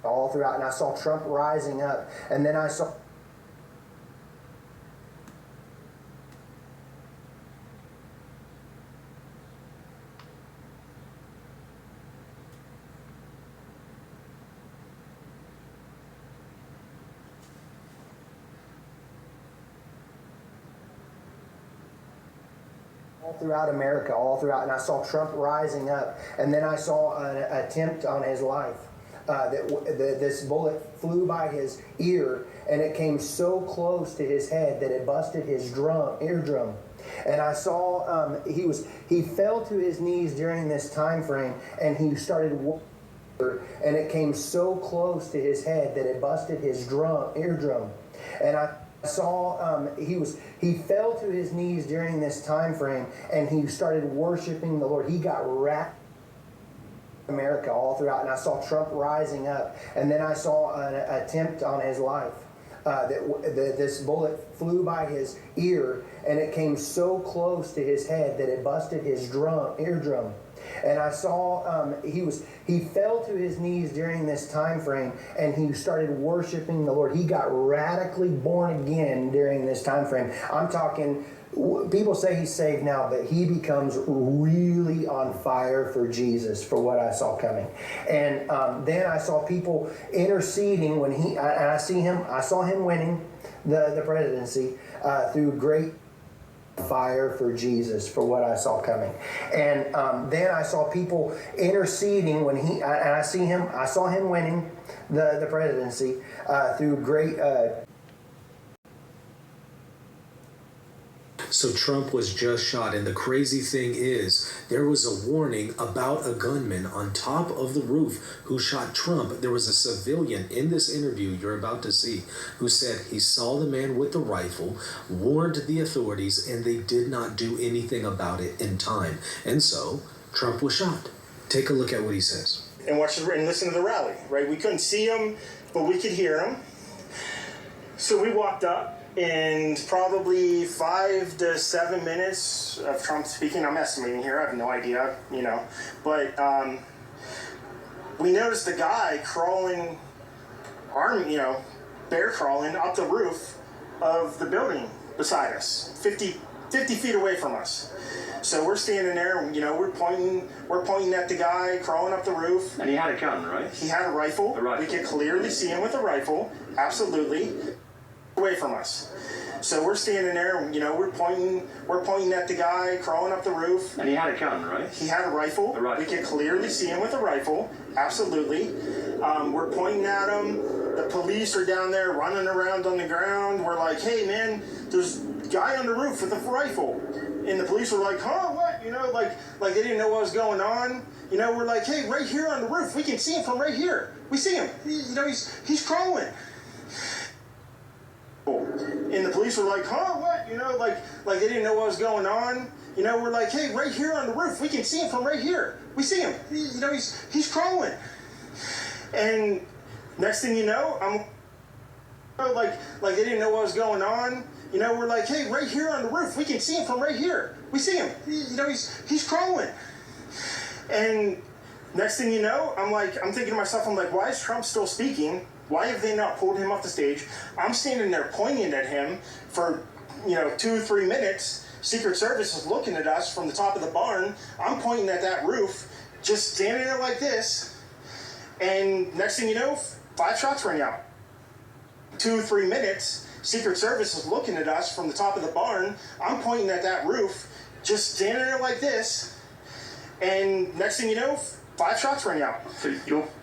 all throughout, and I saw Trump rising up, and then I saw all throughout America, all throughout, and I saw Trump rising up, and then I saw an attempt on his life. This bullet flew by his ear, and it came so close to his head that it busted his eardrum. And I saw he fell to his knees during this time frame, and he started, and it came so close to his head that it busted his eardrum. And I saw he fell to his knees during this time frame, and he started worshiping the Lord. He got wrapped America all throughout, and I saw Trump rising up, and then I saw an attempt on his life. This bullet flew by his ear, and it came so close to his head that it busted his eardrum. And I saw he fell to his knees during this time frame, and he started worshiping the Lord. He got radically born again during this time frame. I'm talking, people say he's saved now, but he becomes really on fire for Jesus, for what I saw coming. And then I saw people interceding when I saw him winning the presidency through great fire for Jesus, for what I saw coming. And then I saw people interceding when I saw him winning the presidency through great So Trump was just shot, and the crazy thing is, there was a warning about a gunman on top of the roof who shot Trump. There was a civilian in this interview you're about to see who said he saw the man with the rifle, warned the authorities, and they did not do anything about it in time. And so Trump was shot. Take a look at what he says. And listen to the rally, right? We couldn't see him, but we could hear him. So we walked up. In probably 5 to 7 minutes of Trump speaking, I'm estimating here, I have no idea, but we noticed a guy crawling, bear crawling up the roof of the building beside us, 50 feet away from us. So we're standing there, we're pointing at the guy crawling up the roof. And he had a gun, right? He had a rifle. We could clearly see him with a rifle, absolutely. Away from us. So we're standing there, we're pointing at the guy crawling up the roof. And he had a gun, right? He had a rifle. We could clearly see him with a rifle, absolutely. We're pointing at him. The police are down there running around on the ground. We're like, hey man, there's a guy on the roof with a rifle. And the police were like, huh, what? Like they didn't know what was going on. We're like, hey, right here on the roof, we can see him from right here. We see him. He's crawling. And the police were like, huh, what? Like they didn't know what was going on. We're like, hey, right here on the roof, we can see him from right here. We see him. He's crawling. And next thing you know, like they didn't know what was going on. We're like, hey, right here on the roof, we can see him from right here. We see him. He's crawling. And next thing you know, I'm thinking to myself, why is Trump still speaking? Why have they not pulled him off the stage? I'm standing there pointing at him for, 2-3 minutes. Secret Service is looking at us from the top of the barn. I'm pointing at that roof, just standing there like this. And next thing you know, 5 shots rang out. 2-3 minutes. Secret Service is looking at us from the top of the barn. I'm pointing at that roof, just standing there like this. And next thing you know, 5 shots rang out. So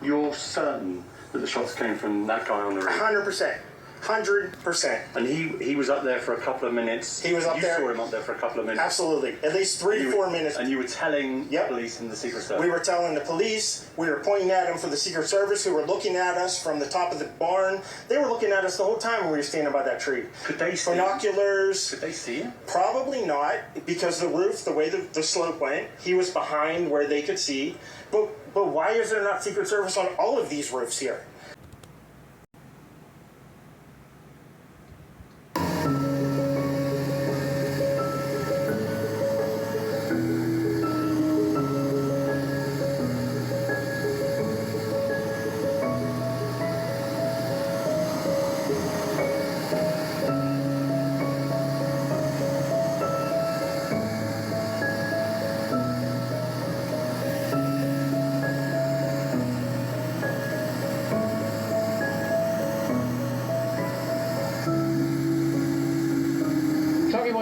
you're certain that the shots came from that guy on the roof? 100%. 100%. And he was up there for a couple of minutes. He was up there. You saw him up there for a couple of minutes. Absolutely. At least 3 to 4 minutes. And you were telling the police and the Secret Service? We were telling the police. We were pointing at him for the Secret Service, who were looking at us from the top of the barn. They were looking at us the whole time when we were standing by that tree. Could they see binoculars? Could they see him? Probably not, because the roof, the way the slope went, he was behind where they could see. But why is there not Secret Service on all of these roofs here?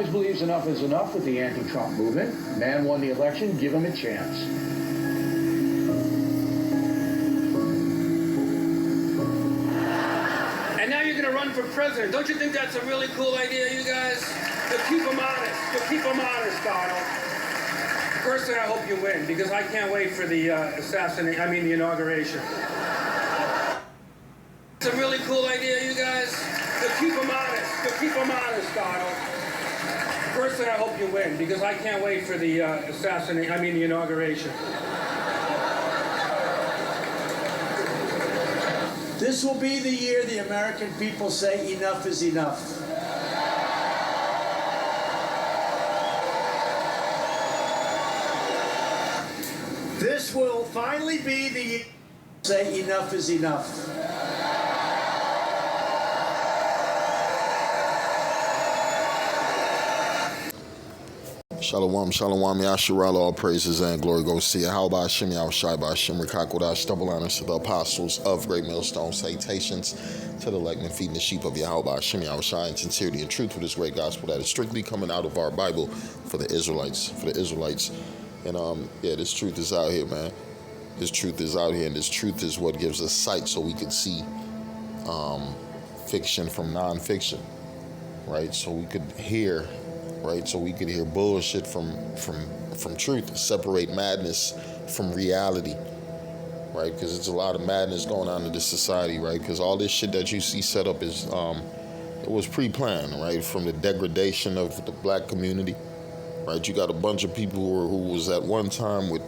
always believes enough is enough with the anti-Trump movement. Man won the election, give him a chance. And now you're going to run for president. Don't you think that's a really cool idea, you guys? To keep them honest. To keep them honest, Donald. Personally, I hope you win, because I can't wait for the the inauguration. It's a really cool idea, you guys. To keep them honest. To keep them honest, Donald. Personally, I hope you win, because I can't wait for the the inauguration. This will be the year the American people say enough is enough. This will finally be the year say enough is enough. Shalom, shalom, Yasharala, all praises and glory goes to you. How about Hashem, Yahushai, by Hashem, Rekakodash, double honors to the apostles of Great Millstone, salutations to the elect and feeding the sheep of Yahweh, by Hashem, Yahushai, in sincerity and truth with this great gospel that is strictly coming out of our Bible for the Israelites, And this truth is out here, man. This truth is out here, and this truth is what gives us sight so we can see fiction from non-fiction, right? So we could hear, right? So we could hear bullshit from truth, separate madness from reality, right? Because it's a lot of madness going on in this society, right? Because all this shit that you see set up is, it was pre-planned, right? From the degradation of the black community, right? You got a bunch of people who was at one time with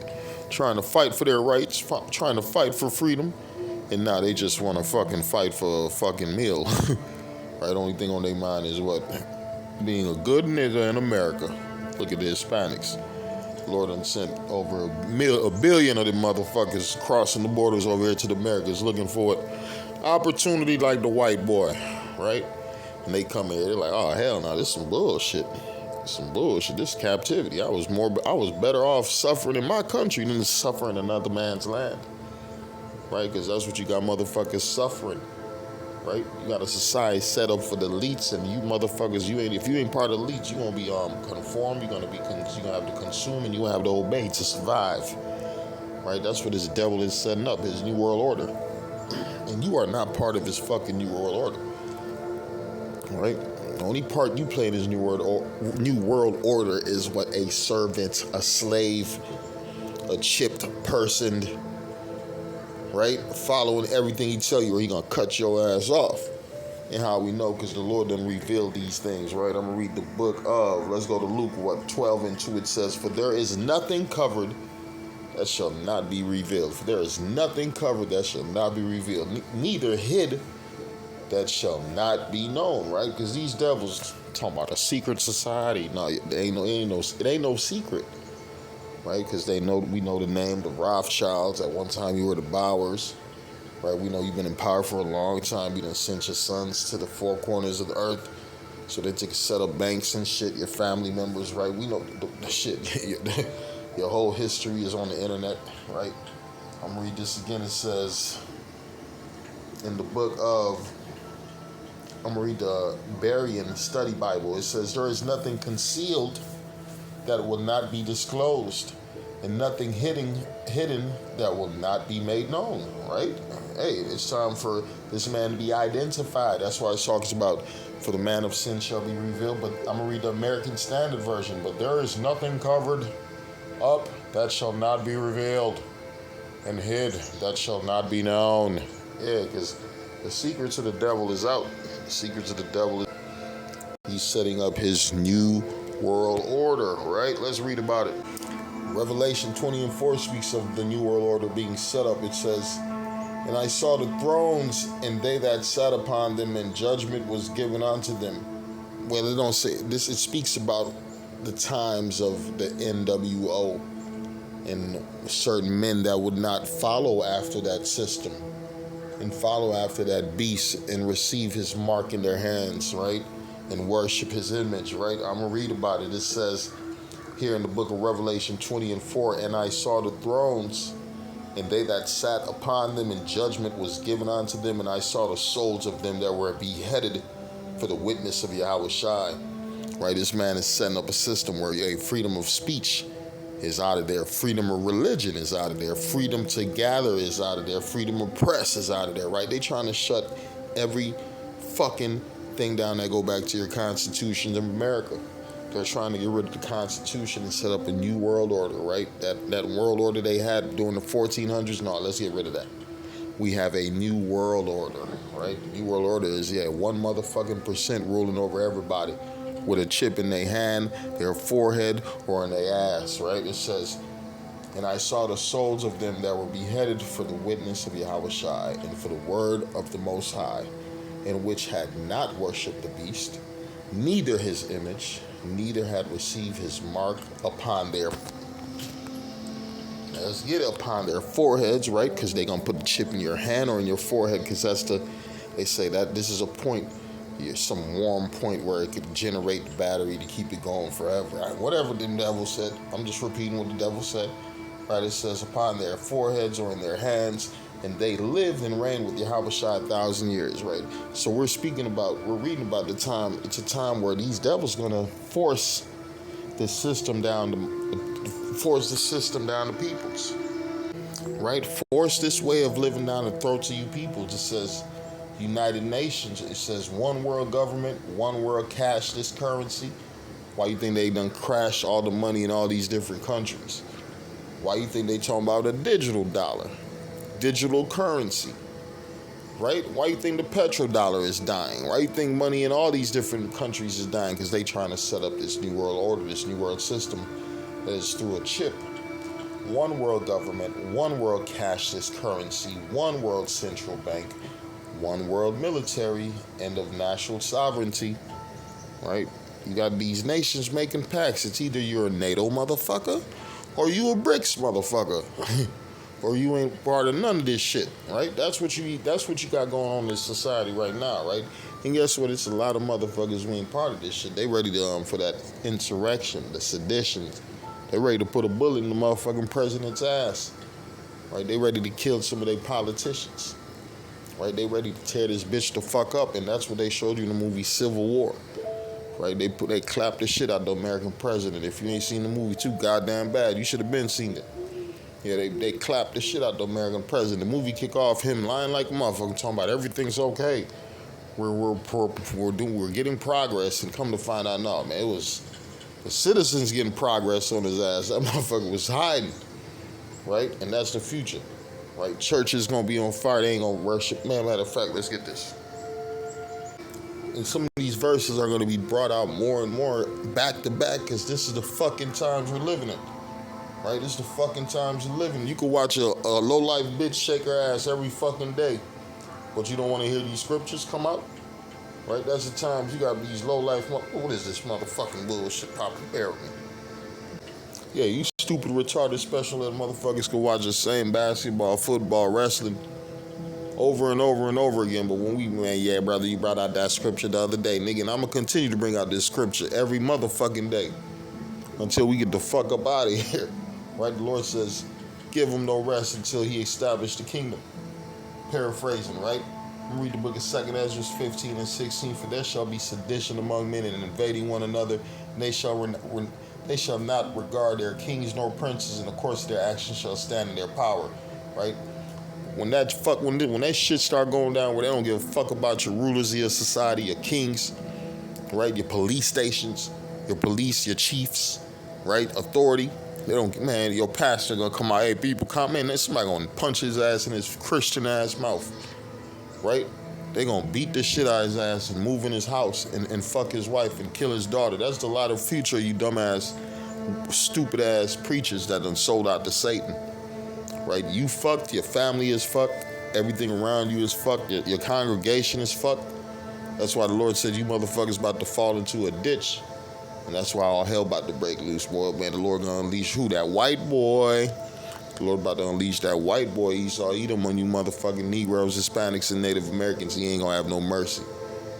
trying to fight for their rights, trying to fight for freedom, and now they just want to fucking fight for a fucking meal, right? Only thing on their mind is what? Being a good nigga in America. Look at the Hispanics. Lord done sent over a billion of them motherfuckers crossing the borders over here to the Americas looking for an opportunity like the white boy, right? And they come here, they're like, oh hell no, this is some bullshit. This is captivity. I was better off suffering in my country than suffering in another man's land, right? Because that's what you got motherfuckers suffering, right? You got a society set up for the elites, and you motherfuckers, if you ain't part of the elites, you gonna be conformed. You're gonna have to consume, and you gonna have to obey to survive, right? That's what this devil is setting up, his new world order, and you are not part of his fucking new world order, right? The only part you play in his new world order is what? A servant, a slave, a chipped person, right? Following everything he tell you, or he gonna cut your ass off. And how we know? Because the Lord done revealed these things, right? I'm gonna read the book of, let's go to Luke, 12:2. It says, for there is nothing covered that shall not be revealed. For there is nothing covered that shall not be revealed. Neither hid that shall not be known, right? Because these devils talking about a secret society. No, it ain't no secret, right? Because we know the name, the Rothschilds. At one time, you were the Bowers, right? We know you've been in power for a long time. You done sent your sons to the four corners of the earth so that you can set up banks and shit. Your family members, right? We know the shit. Your whole history is on the internet, right? I'm gonna read this again. It says in the book of, I'm going to read the Berean Study Bible. It says, there is nothing concealed that will not be disclosed, and nothing hidden that will not be made known, right? Hey, it's time for this man to be identified. That's why it talks about, for the man of sin shall be revealed. But I'm going to read the American Standard Version. But there is nothing covered up that shall not be revealed, and hid that shall not be known. Yeah, because the secrets of the devil is out. The secrets of the devil is, he's setting up his new world order, right? Let's read about it. Revelation 20:4 speaks of the new world order being set up. It says, and I saw the thrones, and they that sat upon them, and judgment was given unto them. Well, it don't say this. It speaks about the times of the NWO and certain men that would not follow after that system and follow after that beast and receive his mark in their hands, right? And worship his image, right? I'm going to read about it. It says here in the book of Revelation 20:4, and I saw the thrones, and they that sat upon them, and judgment was given unto them, and I saw the souls of them that were beheaded for the witness of Yahushua right? This man is setting up a system where freedom of speech is out of there, freedom of religion is out of there, freedom to gather is out of there, freedom of press is out of there, right? They trying to shut every fucking thing down that go back to your Constitution of America. They're trying to get rid of the Constitution and set up a new world order, right? That world order they had during the 1400s, no, let's get rid of that. We have a new world order, right? New world order is, one motherfucking percent ruling over everybody with a chip in their hand, their forehead, or in their ass, right? It says, and I saw the souls of them that were beheaded for the witness of Yahushua and for the word of the Most High, and which had not worshipped the beast, neither his image, neither had received his mark upon their, let's get it, upon their foreheads, right? Because they're going to put the chip in your hand or in your forehead, because they say that this is a point, some warm point where it could generate the battery to keep it going forever. Right? Whatever the devil said, I'm just repeating what the devil said. Right? It says upon their foreheads or in their hands, and they lived and reigned with Yahushua 1,000 years. Right? So we're reading about the time. It's a time where these devils gonna force the system down to peoples. Right? Force this way of living down the throats of you people. It just says United Nations. It says one world government, one world cashless currency. Why you think they done crashed all the money in all these different countries? Why you think they talking about a digital dollar, digital currency, right? Why you think the petrodollar is dying? Why you think money in all these different countries is dying? Because they trying to set up this new world order, this new world system that is through a chip. One world government, one world cashless currency, one world central bank, one world military, end of national sovereignty, right? You got these nations making pacts. It's either you're a NATO motherfucker or you a BRICS motherfucker. Or you ain't part of none of this shit, right? That's what you got going on in this society right now, right? And guess what? It's a lot of motherfuckers who ain't part of this shit. They ready to for that insurrection, the sedition. They ready to put a bullet in the motherfucking president's ass, right? They ready to kill some of their politicians. Right, they ready to tear this bitch the fuck up, and that's what they showed you in the movie Civil War. Right, they clapped the shit out the American president. If you ain't seen the movie, too goddamn bad. You should have been seen it. Yeah, they clapped the shit out the American president. The movie kick off him lying like a motherfucker, talking about everything's okay. We're getting progress, and come to find out, no, man, it was the citizens getting progress on his ass. That motherfucker was hiding, right? And that's the future. Right, church is gonna be on fire. They ain't gonna worship. Man, matter of fact, let's get this. And some of these verses are gonna be brought out more and more back to back, because this is the fucking times we're living in. Right, this is the fucking times we're living in. You can watch a low-life bitch shake her ass every fucking day, but you don't want to hear these scriptures come out. Right, that's the times you got these low-life. What is this motherfucking bullshit popping? Bear with me. Yeah, you stupid, retarded, special ed motherfuckers can watch the same basketball, football, wrestling over and over and over again. But when yeah, brother, you brought out that scripture the other day, nigga, and I'm going to continue to bring out this scripture every motherfucking day until we get the fuck up out of here. Right? The Lord says, give him no rest until he established the kingdom. Paraphrasing, right? Read the book of 2 Ezra 15 and 16. For there shall be sedition among men and invading one another, and they shall not regard their kings nor princes, and of course their actions shall stand in their power, right? When that shit start going down where they don't give a fuck about your rulers of your society, your kings, right? Your police stations, your police, your chiefs, right? Authority. They don't, man, your pastor gonna come out, hey, people, come in, there's somebody gonna punch his ass in his Christian ass mouth, right? They gonna beat the shit out of his ass and move in his house and fuck his wife and kill his daughter. That's the lot of future, you dumbass, stupid ass preachers that done sold out to Satan, right? You fucked, your family is fucked, everything around you is fucked, your congregation is fucked. That's why the Lord said you motherfuckers about to fall into a ditch. And that's why all hell about to break loose, boy. Man, the Lord gonna unleash who? That white boy. The Lord about to unleash that white boy, Esau, Edom, on you motherfucking Negroes, Hispanics, and Native Americans. He ain't gonna have no mercy.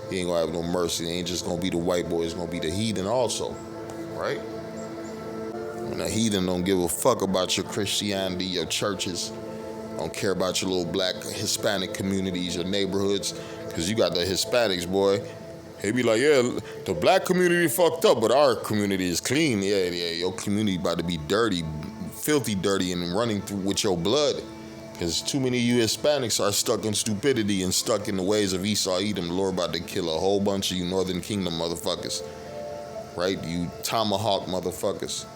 He ain't gonna have no mercy. It ain't just gonna be the white boy. It's gonna be the heathen also, right? And the heathen don't give a fuck about your Christianity, your churches. Don't care about your little black Hispanic communities, your neighborhoods. Because you got the Hispanics, boy. He be like, yeah, the black community fucked up, but our community is clean. Yeah, your community about to be dirty, filthy dirty, and running through with your blood. Because too many of you Hispanics are stuck in stupidity and stuck in the ways of Esau, Edom. The Lord about to kill a whole bunch of you Northern Kingdom motherfuckers. Right? You tomahawk motherfuckers.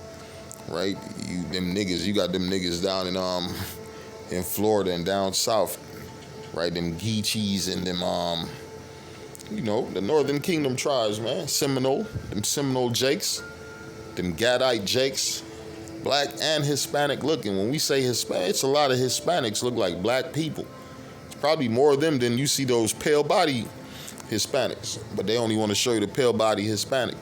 Right? You them niggas, you got them niggas down in Florida and down south. Right? Them Geechees and them the Northern Kingdom tribes, man. Them Seminole Jakes, them Gadite Jakes, black and Hispanic looking. When we say Hispanic, it's a lot of Hispanics look like black people. It's probably more of them than you see those pale body Hispanics, but they only want to show you the pale body Hispanic.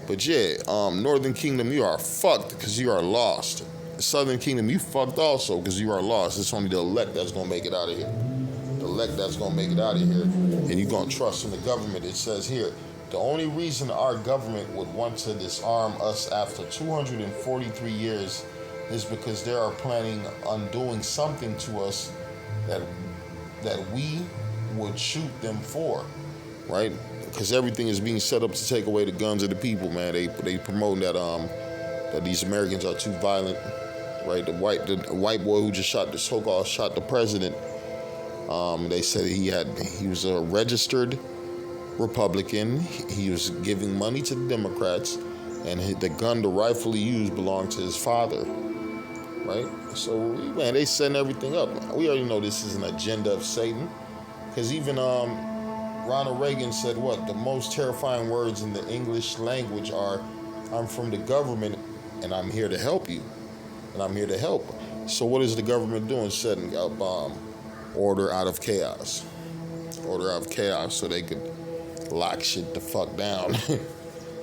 But yeah, Northern Kingdom, you are fucked because you are lost. Southern Kingdom, you fucked also because you are lost. It's only the elect that's gonna make it out of here. The elect that's gonna make it out of here, and you're gonna trust in the government. It says here, the only reason our government would want to disarm us after 243 years is because they are planning on doing something to us that we would shoot them for, right? Because everything is being set up to take away the guns of the people, man. They promoting that these Americans are too violent, right? The white boy who just shot the president. They said he was a registered Republican. He was giving money to the Democrats, and the gun to rightfully use belonged to his father, right? So, man, they setting everything up. We already know this is an agenda of Satan, because even Ronald Reagan said what? The most terrifying words in the English language are, I'm from the government, and I'm here to help you, and I'm here to help. So what is the government doing? Setting up order out of chaos. Order out of chaos so they could lock shit the fuck down.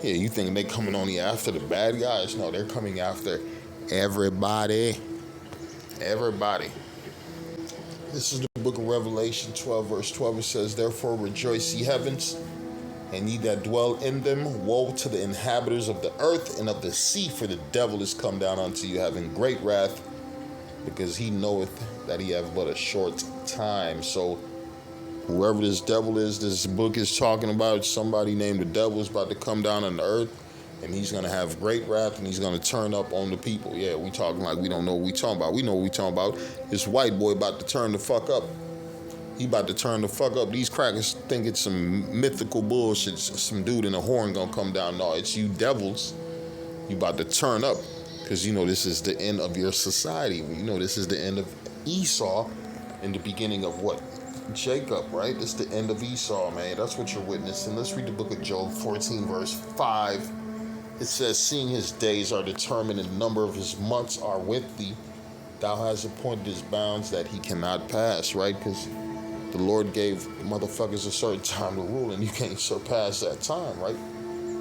Yeah, you think they coming only after the bad guys? No, they're coming after everybody. Everybody. This is the book of Revelation 12, verse 12. It says, therefore rejoice, ye heavens, and ye that dwell in them. Woe to the inhabitants of the earth and of the sea, for the devil is come down unto you, having great wrath, because he knoweth that he hath but a short time. So whoever this devil is, this book is talking about, somebody named the devil is about to come down on the earth, and he's going to have great wrath, and he's going to turn up on the people. Yeah, we talking like we don't know what we talking about. We know what we talking about. This white boy about to turn the fuck up. He about to turn the fuck up. These crackers think it's some mythical bullshit. Some dude in a horn going to come down. No, it's you devils. You about to turn up, because you know this is the end of your society. You know this is the end of Esau and the beginning of what? Jacob, right? It's the end of Esau, man. That's what you're witnessing. Let's read the book of Job 14, verse 5. It says, seeing his days are determined and the number of his months are with thee, thou hast appointed his bounds that he cannot pass, right? Because the Lord gave motherfuckers a certain time to rule, and you can't surpass that time, right?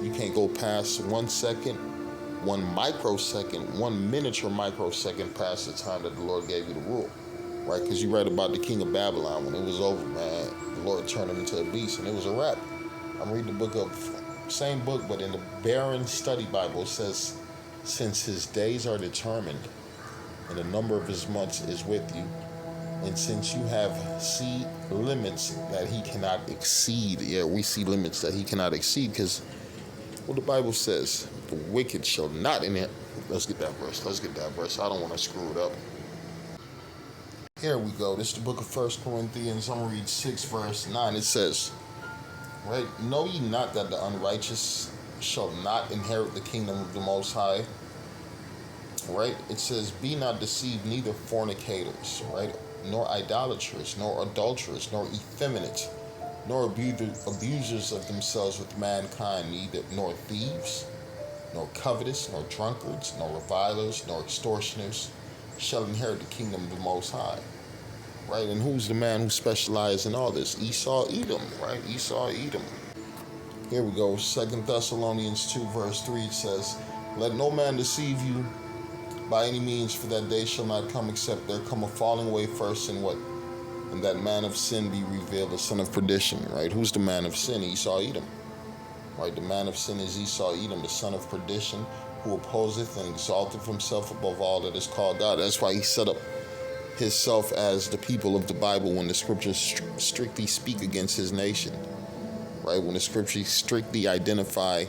You can't go past 1 second, 1 microsecond, 1 miniature microsecond past the time that the Lord gave you to rule, right? Because you read about the king of Babylon. When it was over, man, the Lord turned him into a beast, and it was a wrap. I'm reading the book of, same book, but in the Barron Study Bible, it says, since his days are determined, and the number of his months is with you, and since you have see limits that he cannot exceed. Yeah, we see limits that he cannot exceed, because what the Bible says, the wicked shall not inherit. Let's get that verse. I don't want to screw it up. Here we go. This is the book of 1 Corinthians. I'm going to read 6 verse 9. It says, right, know ye not that the unrighteous shall not inherit the kingdom of the Most High? Right? It says, be not deceived, neither fornicators, right? Nor idolaters, nor adulterers, nor effeminate, nor abusers of themselves with mankind, neither nor thieves, nor covetous, nor drunkards, nor revilers, nor extortioners shall inherit the kingdom of the Most High. Right? And who's the man who specializes in all this? Esau, Edom, right? Esau, Edom. Here we go. 2 Thessalonians 2, verse 3, it says, let no man deceive you by any means, for that day shall not come except there come a falling away first, and what? And that man of sin be revealed, the son of perdition, right? Who's the man of sin? Esau, Edom. Right? The man of sin is Esau, Edom, the son of perdition, who opposeth and exalteth himself above all that is called God. That's why he set up himself as the people of the Bible when the scriptures strictly speak against his nation. right? When the scriptures strictly identify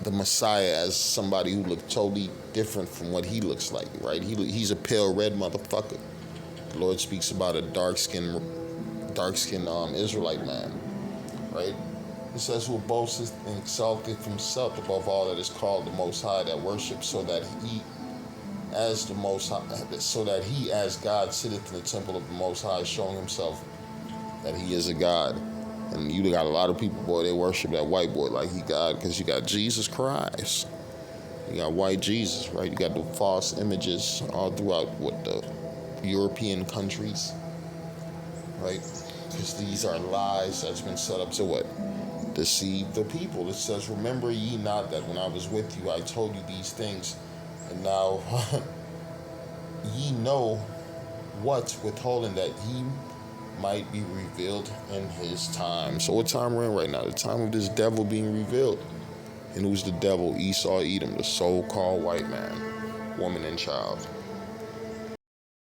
the Messiah as somebody who looked totally different from what he looks like, right? He's a pale red motherfucker. The Lord speaks about a dark-skinned Israelite man, right? It says, who boasts and exalteth himself above all that is called the Most High, that worship so that he as God sitteth in the temple of the Most High, showing himself that he is a God. And you got a lot of people, boy, they worship that white boy like he God, because you got Jesus Christ. You got white Jesus, right? You got the false images all throughout the European countries, right? Because these are lies that's been set up to what? Deceive the people. It says, remember ye not that when I was with you, I told you these things, and now ye know what's withholding, that he might be revealed in his time. So what time we're in right now? The time of this devil being revealed. And who's the devil? Esau, Edom, the so-called white man, woman, and child.